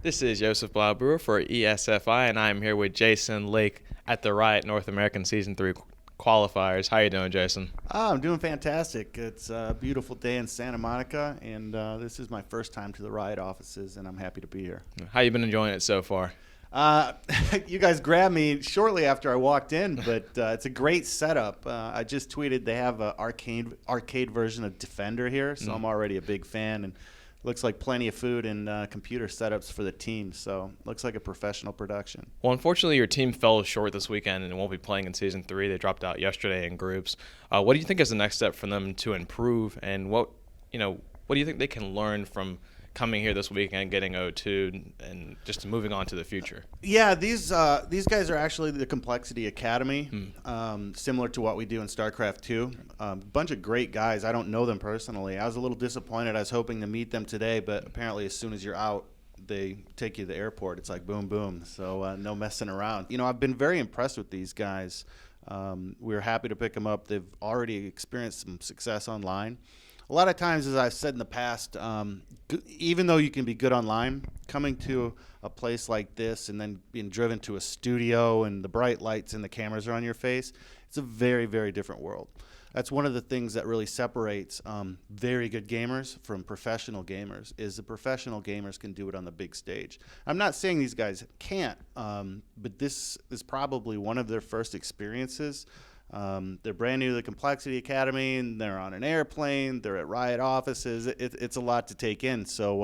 This is Joseph Blaubrewer for ESFI, and I'm here with Jason Lake at the Riot North American Season 3 Qualifiers. How you doing, Jason? I'm doing fantastic. It's a beautiful day in Santa Monica, and this is my first time to the Riot offices, and I'm happy to be here. How you been enjoying it so far? You guys grabbed me shortly after I walked in, but it's a great setup. I just tweeted they have an arcade version of Defender here, so I'm already a big fan, and looks like plenty of food and computer setups for the team, so looks like a professional production. Well, unfortunately, your team fell short this weekend and won't be playing in Season 3. They dropped out yesterday in groups. What do you think is the next step for them to improve, and what do you think they can learn from coming here this weekend and getting 0-2 and just moving on to the future? Yeah, these guys are actually the Complexity Academy, similar to what we do in StarCraft 2. Bunch of great guys. I don't know them personally. I was a little disappointed. I was hoping to meet them today, but apparently as soon as you're out, they take you to the airport. It's like boom, boom. So no messing around. I've been very impressed with these guys. We were happy to pick them up. They've already experienced some success online. A lot of times, as I've said in the past, even though you can be good online, coming to a place like this and then being driven to a studio and the bright lights and the cameras are on your face, it's a very, very different world. That's one of the things that really separates very good gamers from professional gamers, is the professional gamers can do it on the big stage. I'm not saying these guys can't, but this is probably one of their first experiences. They're brand new to the Complexity Academy, and they're on an airplane. They're at Riot offices. It's a lot to take in. So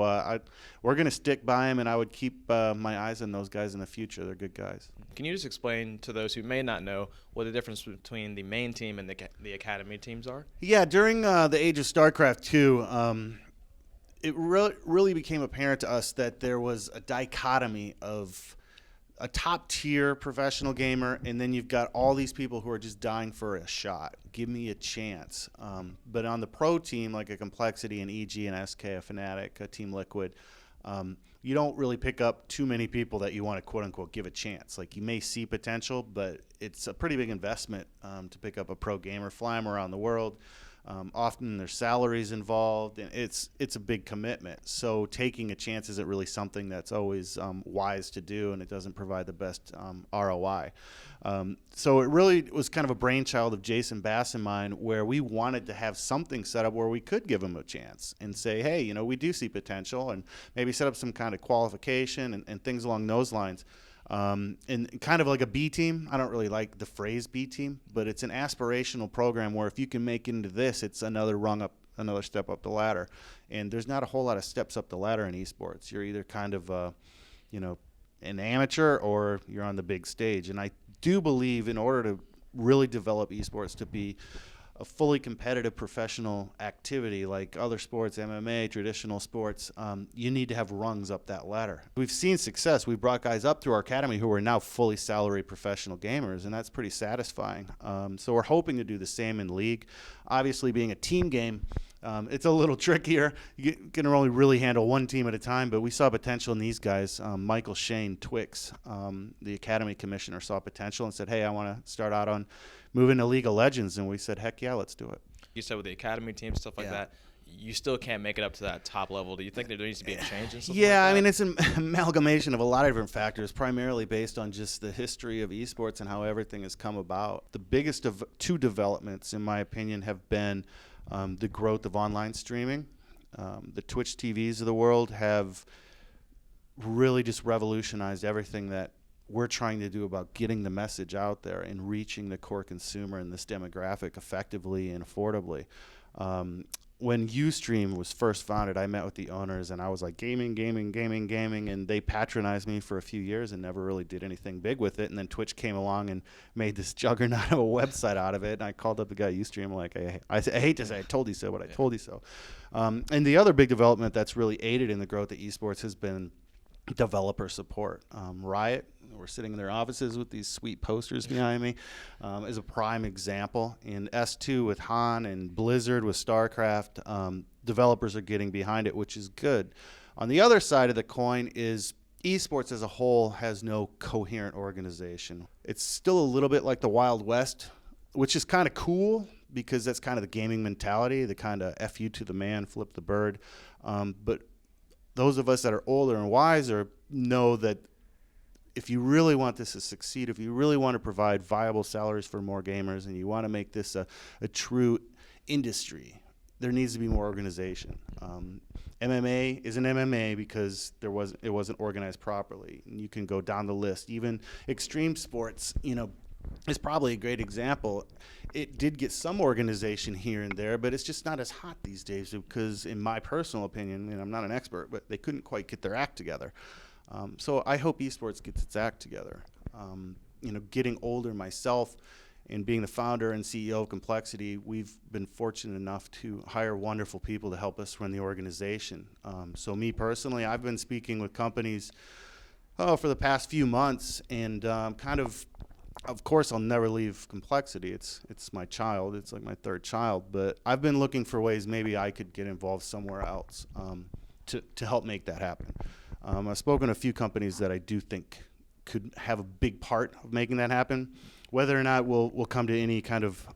we're going to stick by them, and I would keep my eyes on those guys in the future. They're good guys. Can you just explain to those who may not know what the difference between the main team and the academy teams are? Yeah, during the age of StarCraft 2, it really became apparent to us that there was a dichotomy of a top-tier professional gamer, and then you've got all these people who are just dying for a shot. Give me a chance. But on the pro team, like a Complexity, an EG, an SK, a Fnatic, a Team Liquid, you don't really pick up too many people that you want to quote-unquote give a chance. Like, you may see potential, but it's a pretty big investment to pick up a pro gamer, fly them around the world. Often there's salaries involved, and it's a big commitment. So taking a chance isn't really something that's always wise to do, and it doesn't provide the best ROI. So it really was kind of a brainchild of Jason Bass and mine, where we wanted to have something set up where we could give them a chance and say, hey, we do see potential, and maybe set up some kind of qualification and things along those lines. And kind of like a B team. I don't really like the phrase B team, but it's an aspirational program where if you can make it into this, it's another step up the ladder. And there's not a whole lot of steps up the ladder in esports. You're either kind of, an amateur, or you're on the big stage. And I do believe in order to really develop esports to be a fully competitive professional activity like other sports, MMA, traditional sports, you need to have rungs up that ladder. We've seen success. We've brought guys up through our academy who are now fully salaried professional gamers, and that's pretty satisfying. So we're hoping to do the same in League. Obviously, being a team game, it's a little trickier. You can only really handle one team at a time, but we saw potential in these guys. Michael Shane Twix, the Academy Commissioner, saw potential and said, hey, I want to start out on moving to League of Legends, and we said, heck yeah, let's do it. You said with the academy team, stuff like that, you still can't make it up to that top level. Do you think there needs to be a change in something like that? I mean, it's an amalgamation of a lot of different factors, primarily based on just the history of esports and how everything has come about. The biggest of two developments, in my opinion, have been the growth of online streaming. The Twitch TVs of the world have really just revolutionized everything that we're trying to do about getting the message out there and reaching the core consumer in this demographic effectively and affordably. When Ustream was first founded, I met with the owners, and I was like, gaming, and they patronized me for a few years and never really did anything big with it. And then Twitch came along and made this juggernaut of a website out of it, and I called up the guy at Ustream, like, I hate to say I told you so, but I told you so. And the other big development that's really aided in the growth of esports has been developer support. Riot, we're sitting in their offices with these sweet posters behind me, is a prime example. In S2 with Han and Blizzard with StarCraft, developers are getting behind it, which is good. On the other side of the coin is esports as a whole has no coherent organization. It's still a little bit like the Wild West, which is kind of cool because that's kind of the gaming mentality, the kind of F you to the man, flip the bird. But those of us that are older and wiser know that if you really want this to succeed, if you really want to provide viable salaries for more gamers, and you want to make this a true industry, there needs to be more organization. MMA isn't MMA because it wasn't organized properly. And you can go down the list. Even extreme sports, is probably a great example. It did get some organization here and there, but it's just not as hot these days because, in my personal opinion, and I'm not an expert, but they couldn't quite get their act together. So I hope esports gets its act together. Getting older myself and being the founder and CEO of Complexity, we've been fortunate enough to hire wonderful people to help us run the organization. So me personally, I've been speaking with companies for the past few months, and of course, I'll never leave Complexity. It's my child. It's like my third child. But I've been looking for ways maybe I could get involved somewhere else to help make that happen. I've spoken to a few companies that I do think could have a big part of making that happen. Whether or not we'll come to any kind of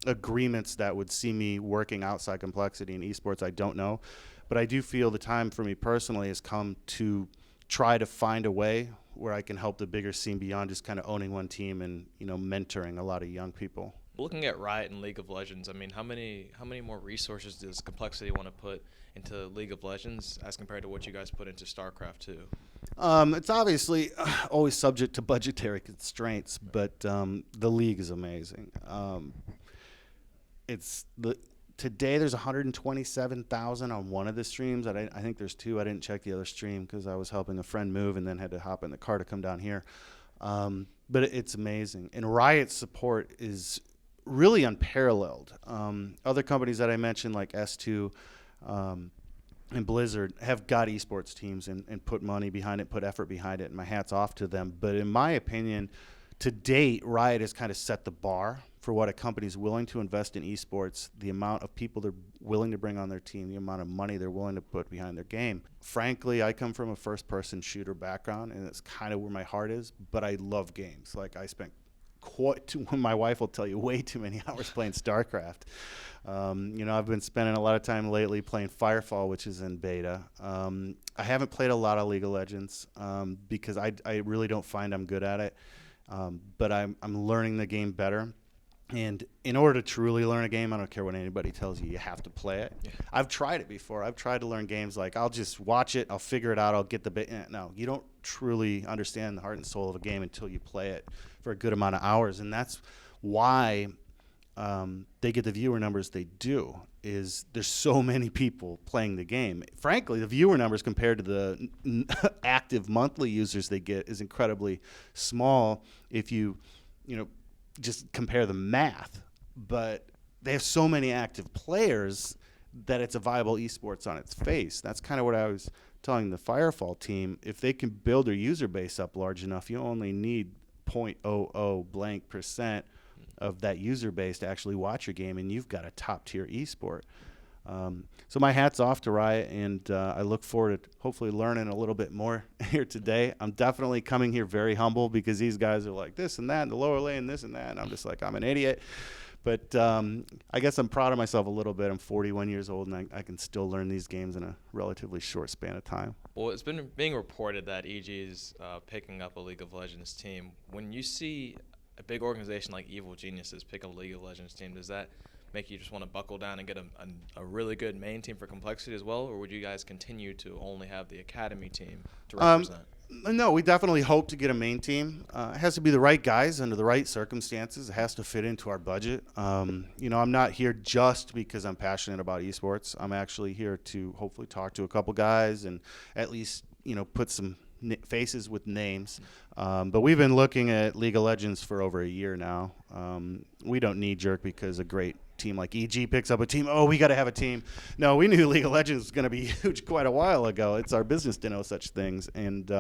agreements that would see me working outside Complexity in esports, I don't know. But I do feel the time for me personally has come to try to find a way where I can help the bigger scene beyond just kind of owning one team and mentoring a lot of young people. Looking at Riot and League of Legends, I mean, how many more resources does Complexity want to put into League of Legends as compared to what you guys put into StarCraft 2? It's obviously always subject to budgetary constraints, but the league is amazing. Today there's 127,000 on one of the streams. I think there's two. I didn't check the other stream because I was helping a friend move and then had to hop in the car to come down here. But it's amazing. And Riot's support is really unparalleled. Other companies that I mentioned, like S2 and Blizzard, have got esports teams and put money behind it, put effort behind it, and my hat's off to them. But in my opinion, to date, Riot has kind of set the bar for what a company is willing to invest in esports, the amount of people they're willing to bring on their team, the amount of money they're willing to put behind their game. Frankly, I come from a first-person shooter background, and it's kind of where my heart is, but I love games. Like, I spent my wife will tell you, way too many hours playing StarCraft. I've been spending a lot of time lately playing Firefall, which is in beta. I haven't played a lot of League of Legends because I really don't find I'm good at it, but I'm learning the game better. And in order to truly learn a game, I don't care what anybody tells you, you have to play it. Yeah. I've tried it before. I've tried to learn games like I'll just watch it, I'll figure it out, I'll get the bit. No, you don't truly understand the heart and soul of a game until you play it for a good amount of hours. And that's why they get the viewer numbers they do, is there's so many people playing the game. Frankly, the viewer numbers compared to the active monthly users they get is incredibly small if you just compare the math, but they have so many active players that it's a viable esports on its face. That's kind of what I was telling the Firefall team. If they can build their user base up large enough, you only need 0.00% of that user base to actually watch your game, and you've got a top-tier esport. So my hat's off to Riot, and I look forward to hopefully learning a little bit more here today. I'm definitely coming here very humble because these guys are like this and that, and the lower lane, this and that, and I'm just like, I'm an idiot. But I guess I'm proud of myself a little bit. I'm 41 years old, and I can still learn these games in a relatively short span of time. Well, it's been being reported that EG is picking up a League of Legends team. When you see a big organization like Evil Geniuses pick up a League of Legends team, does that make you just want to buckle down and get a really good main team for Complexity as well, or would you guys continue to only have the academy team to represent? No, we definitely hope to get a main team. It has to be the right guys under the right circumstances. It has to fit into our budget. I'm not here just because I'm passionate about esports. I'm actually here to hopefully talk to a couple guys and at least put some faces with names. But we've been looking at League of Legends for over a year now. We don't knee jerk because a great team like EG picks up a team. Oh, we got to have a team. No, we knew League of Legends was going to be huge quite a while ago. It's our business to know such things. And,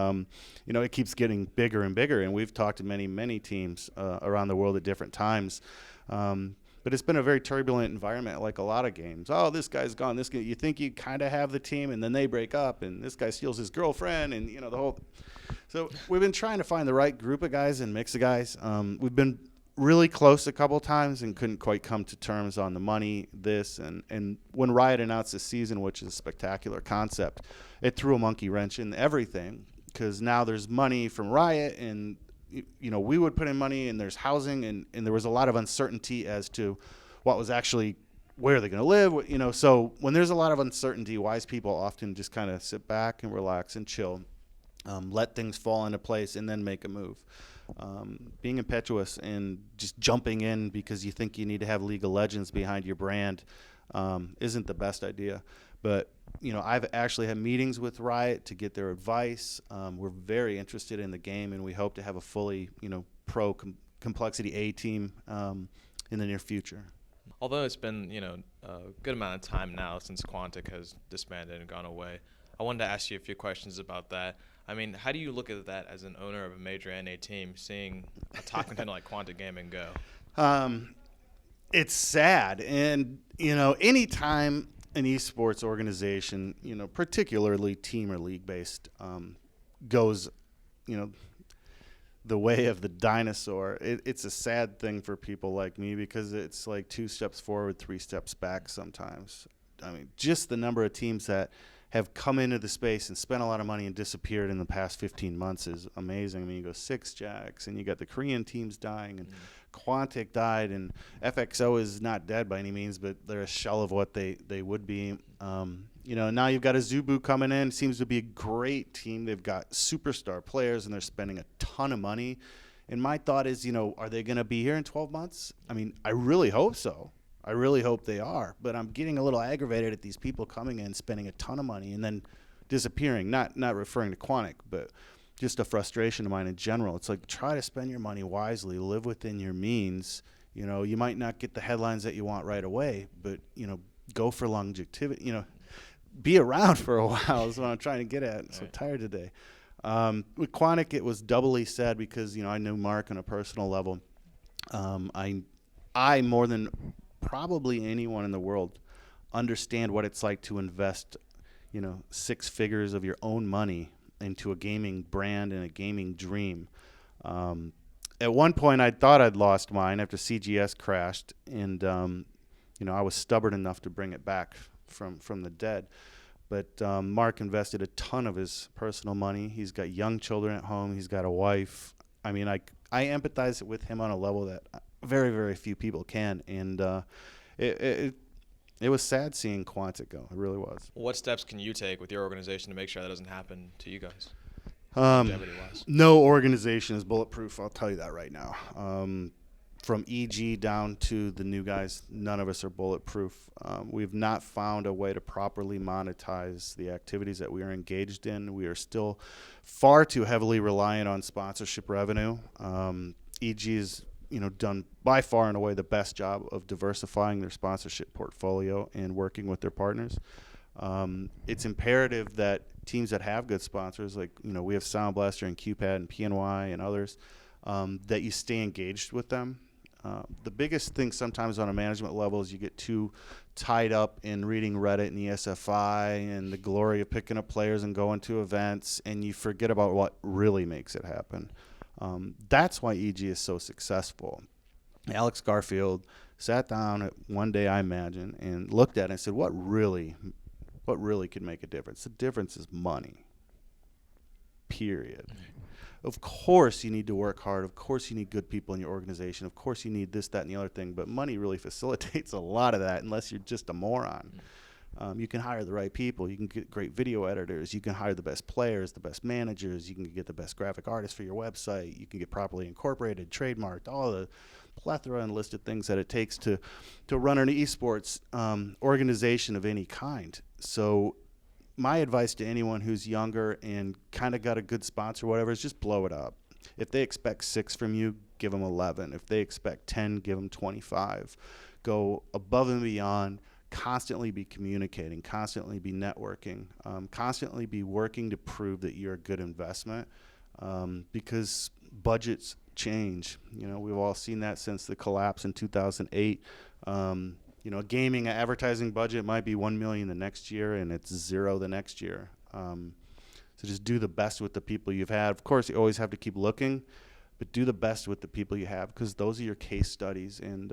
it keeps getting bigger and bigger. And we've talked to many, many teams around the world at different times. But it's been a very turbulent environment, like a lot of games. Oh, this guy's gone. This guy, you think you kind of have the team, and then they break up, and this guy steals his girlfriend, and the whole. So we've been trying to find the right group of guys and mix of guys. We've been really close a couple times and couldn't quite come to terms on the money, and when Riot announced this season, which is a spectacular concept, it threw a monkey wrench in everything, because now there's money from Riot, and we would put in money, and there's housing, and there was a lot of uncertainty as to what was actually, where they're going to live. So when there's a lot of uncertainty, wise people often just kind of sit back and relax and chill, let things fall into place, and then make a move. Being impetuous and just jumping in because you think you need to have League of Legends behind your brand isn't the best idea. But I've actually had meetings with Riot to get their advice. We're very interested in the game, and we hope to have a fully pro complexity A team in the near future. Although it's been a good amount of time now since Quantic has disbanded and gone away, I wanted to ask you a few questions about that. I mean, how do you look at that as an owner of a major NA team, seeing a top contender like Quantic Gaming go? It's sad. And, anytime an esports organization, particularly team or league-based, goes, the way of the dinosaur, it's a sad thing for people like me, because it's like 2 steps forward, 3 steps back sometimes. I mean, just the number of teams that have come into the space and spent a lot of money and disappeared in the past 15 months is amazing. I mean, you go 6jacks, and you got the Korean teams dying, and Quantic died, and FXO is not dead by any means, but they're a shell of what they would be. Now you've got a Zubu coming in. Seems to be a great team. They've got superstar players, and they're spending a ton of money. And my thought is, are they going to be here in 12 months? I mean, I really hope so. I really hope they are, but I'm getting a little aggravated at these people coming in, spending a ton of money, and then disappearing. Not referring to Quantic, but just a frustration of mine in general. It's like, try to spend your money wisely, live within your means. You might not get the headlines that you want right away, but go for longevity. Be around for a while is what I'm trying to get at. I'm so tired today. With Quantic, it was doubly sad because I knew Mark on a personal level. I more than probably anyone in the world understand what it's like to invest 6 figures of your own money into a gaming brand and a gaming dream. At one point I thought I'd lost mine after CGS crashed, and I was stubborn enough to bring it back from the dead. But Mark invested a ton of his personal money. He's got young children at home. He's got a wife. I mean, I empathize with him on a level that very, very few people can. And it was sad seeing Quantic go. It really was. What steps can you take with your organization to make sure that doesn't happen to you guys? No organization is bulletproof. I'll tell you that right now. From EG down to the new guys, none of us are bulletproof. We've not found a way to properly monetize the activities that we are engaged in. We are still far too heavily reliant on sponsorship revenue. EG is done by far and away the best job of diversifying their sponsorship portfolio and working with their partners. It's imperative that teams that have good sponsors, like we have Sound Blaster and QPAD and PNY and others, that you stay engaged with them. The biggest thing sometimes on a management level is you get too tied up in reading Reddit and ESFI and the glory of picking up players and going to events, and you forget about what really makes it happen. That's why EG is so successful. Alex Garfield sat down one day, I imagine, and looked at it and said, what really could make a difference? The difference is money, period. Of course you need to work hard. Of course you need good people in your organization. Of course you need this, that, and the other thing. But money really facilitates a lot of that unless you're just a moron. You can hire the right people. You can get great video editors. You can hire the best players, the best managers. You can get the best graphic artists for your website. You can get properly incorporated, trademarked, all the plethora and list of things that it takes to run an esports organization of any kind. So my advice to anyone who's younger and kind of got a good sponsor or whatever is just blow it up. If they expect 6 from you, give them 11. If they expect 10, give them 25. Go above and beyond. Constantly be communicating, constantly be networking, constantly be working to prove that you're a good investment, because budgets change. We've all seen that since the collapse in 2008. A gaming advertising budget might be $1 million the next year, and it's $0 the next year. So just do the best with the people you've had. Of course, you always have to keep looking, but do the best with the people you have, because those are your case studies, and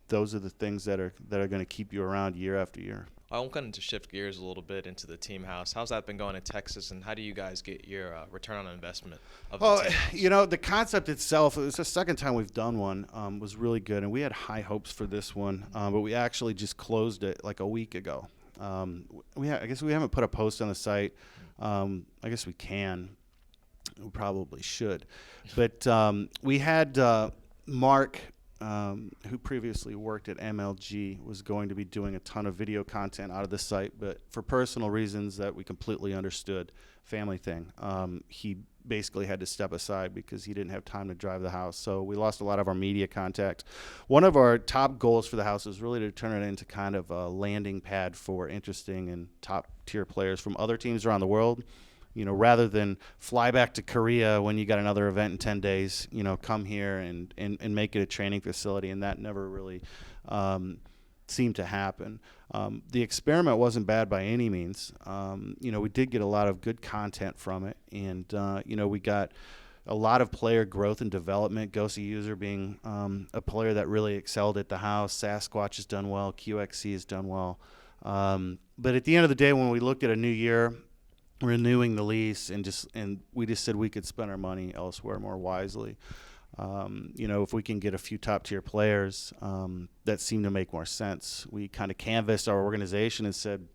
those are the things that are going to keep you around year after year. I want to shift gears a little bit into the team house. How's that been going in Texas, and how do you guys get your return on investment of the team house? You know, the concept itself, it was the second time we've done one, was really good, and we had high hopes for this one, but we actually just closed it like a week ago. I guess we haven't put a post on the site. I guess we can. We probably should. But we had Mark, who previously worked at MLG, was going to be doing a ton of video content out of the site, but for personal reasons that we completely understood, family thing, he basically had to step aside because he didn't have time to drive the house. So we lost a lot of our media contacts. One of our top goals for the house was really to turn it into kind of a landing pad for interesting and top tier players from other teams around the world. You know, rather than fly back to Korea when you got another event in 10 days, you know, come here and make it a training facility, and that never really seemed to happen. The experiment wasn't bad by any means. You know, we did get a lot of good content from it, and, you know, we got a lot of player growth and development. Gosi User being a player that really excelled at the house. Sasquatch has done well. QXC has done well. But at the end of the day, when we looked at a new year, renewing the lease, and we just said we could spend our money elsewhere more wisely. You know, if we can get a few top tier players that seem to make more sense. We kind of canvassed our organization and said,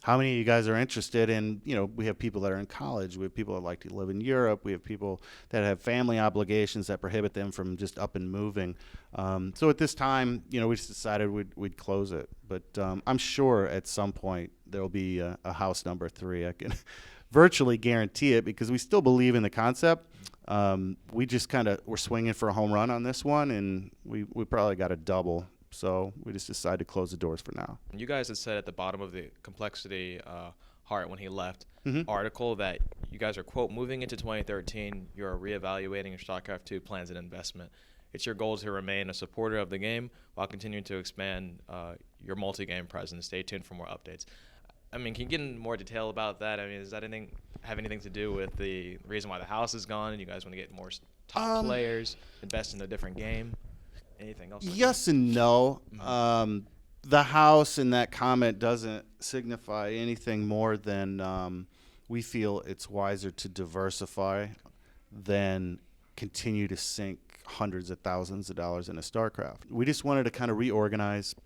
how many of you guys are interested in, you know, we have people that are in college, we have people that like to live in Europe, we have people that have family obligations that prohibit them from just up and moving. So at this time, you know, we just decided we'd close it. But I'm sure at some point there'll be a house number 3. I can virtually guarantee it, because we still believe in the concept. We just kind of were swinging for a home run on this one, and we probably got a double. So we just decided to close the doors for now. You guys had said at the bottom of the Complexity Heart when he left article that you guys are, quote, moving into 2013, you're reevaluating your StarCraft 2 plans and investment. It's your goal to remain a supporter of the game while continuing to expand your multi-game presence. Stay tuned for more updates. I mean, can you get in more detail about that? I mean, does that have anything to do with the reason why the house is gone and you guys want to get more top players, invest in a different game? Anything else? Yes and no. The house in that comment doesn't signify anything more than we feel it's wiser to diversify than continue to sink hundreds of thousands of dollars into StarCraft. We just wanted to kind of reorganize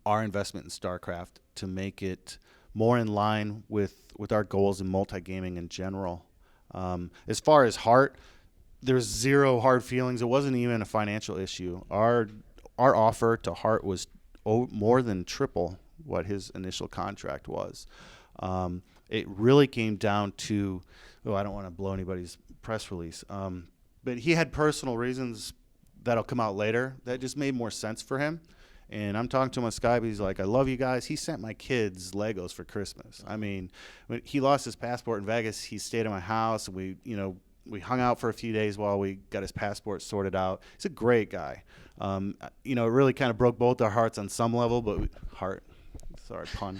our investment in StarCraft to make it more in line with our goals in multi-gaming in general. As far as Heart, there's zero hard feelings. It wasn't even a financial issue. Our offer to Hart was more than triple what his initial contract was. It really came down to, I don't want to blow anybody's press release, but he had personal reasons that'll come out later that just made more sense for him. And I'm talking to him on Skype. He's like, I love you guys. He sent my kids Legos for Christmas. I mean, when he lost his passport in Vegas, he stayed at my house, and we hung out for a few days while we got his passport sorted out. He's a great guy. You know, it really kind of broke both our hearts on some level, but sorry, pun.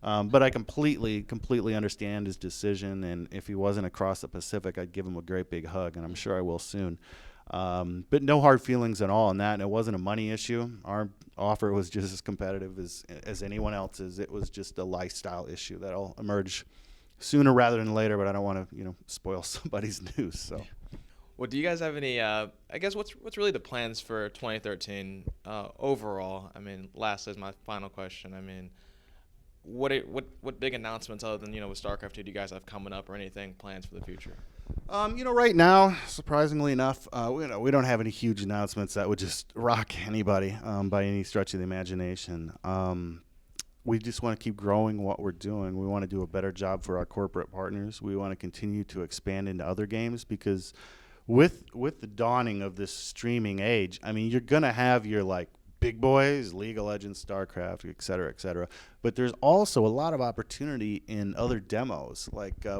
But I completely understand his decision, and if he wasn't across the Pacific, I'd give him a great big hug, and I'm sure I will soon. But no hard feelings at all on that, and it wasn't a money issue. Our offer was just as competitive as anyone else's. It was just a lifestyle issue that'll emerge sooner rather than later, but I don't want to, spoil somebody's news. So, well, do you guys have any? I guess what's really the plans for 2013 overall? I mean, last is my final question. I mean, what big announcements other than with StarCraft 2 do you guys have coming up, or anything plans for the future? Right now, surprisingly enough, we don't have any huge announcements that would just rock anybody by any stretch of the imagination. We just want to keep growing what we're doing. We want to do a better job for our corporate partners. We want to continue to expand into other games, because with the dawning of this streaming age, I mean, you're going to have your big boys, League of Legends, StarCraft, et cetera, but there's also a lot of opportunity in other demos.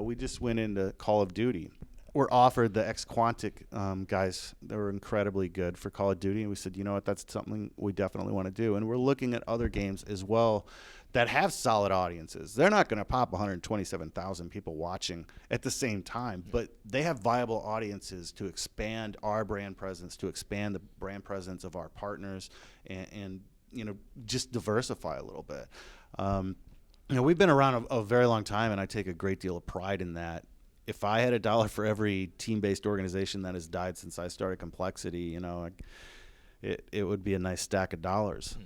We just went into Call of Duty. were offered the ex-Quantic guys that were incredibly good for Call of Duty, and we said, you know what, that's something we definitely want to do. And we're looking at other games as well that have solid audiences. They're not going to pop 127,000 people watching at the same time, but they have viable audiences to expand our brand presence, to expand the brand presence of our partners, and just diversify a little bit. We've been around a very long time, and I take a great deal of pride in that. If I had $1 for every team-based organization that has died since I started Complexity, it would be a nice stack of dollars.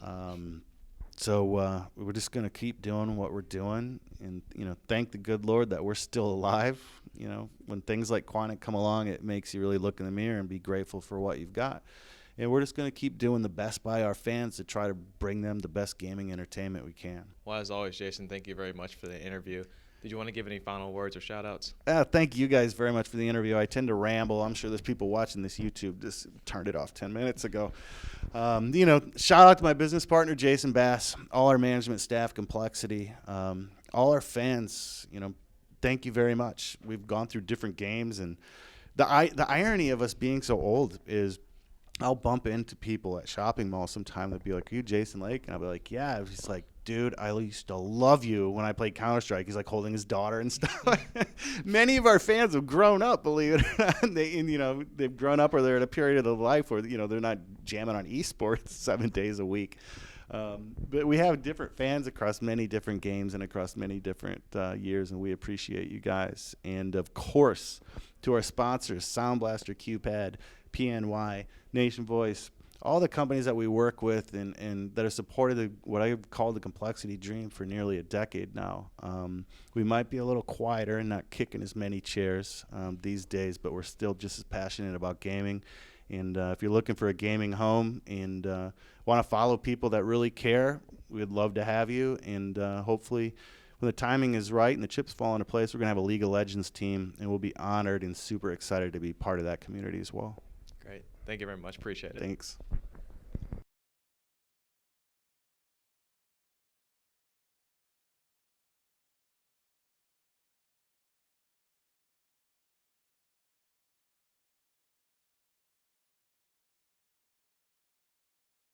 So we're just going to keep doing what we're doing, and thank the good Lord that we're still alive. When things like Quantic come along, it makes you really look in the mirror and be grateful for what you've got. And we're just going to keep doing the best by our fans to try to bring them the best gaming entertainment we can. Well, as always, Jason, thank you very much for the interview. Did you want to give any final words or shout-outs? Thank you guys very much for the interview. I tend to ramble. I'm sure there's people watching this YouTube. Just turned it off 10 minutes ago. Shout out to my business partner, Jason Bass, all our management staff, Complexity, all our fans. Thank you very much. We've gone through different games, and the irony of us being so old is I'll bump into people at shopping malls sometime that be like, "Are you Jason Lake?" And I'll be like, "Yeah." He's like, "Dude, I used to love you when I played Counter-Strike." He's like holding his daughter and stuff. Many of our fans have grown up, believe it or not. They've grown up, or they're at a period of their life where they're not jamming on esports 7 days a week. But we have different fans across many different games and across many different years, and we appreciate you guys. And of course, to our sponsors, Sound Blaster, QPad, PNY, Nation Voice, all the companies that we work with and that have supported what I call the Complexity dream for nearly a decade now. We might be a little quieter and not kicking as many chairs these days, but we're still just as passionate about gaming. And if you're looking for a gaming home and want to follow people that really care, we'd love to have you. And hopefully when the timing is right and the chips fall into place, we're going to have a League of Legends team, and we'll be honored and super excited to be part of that community as well. Great. Thank you very much. Appreciate it. Thanks.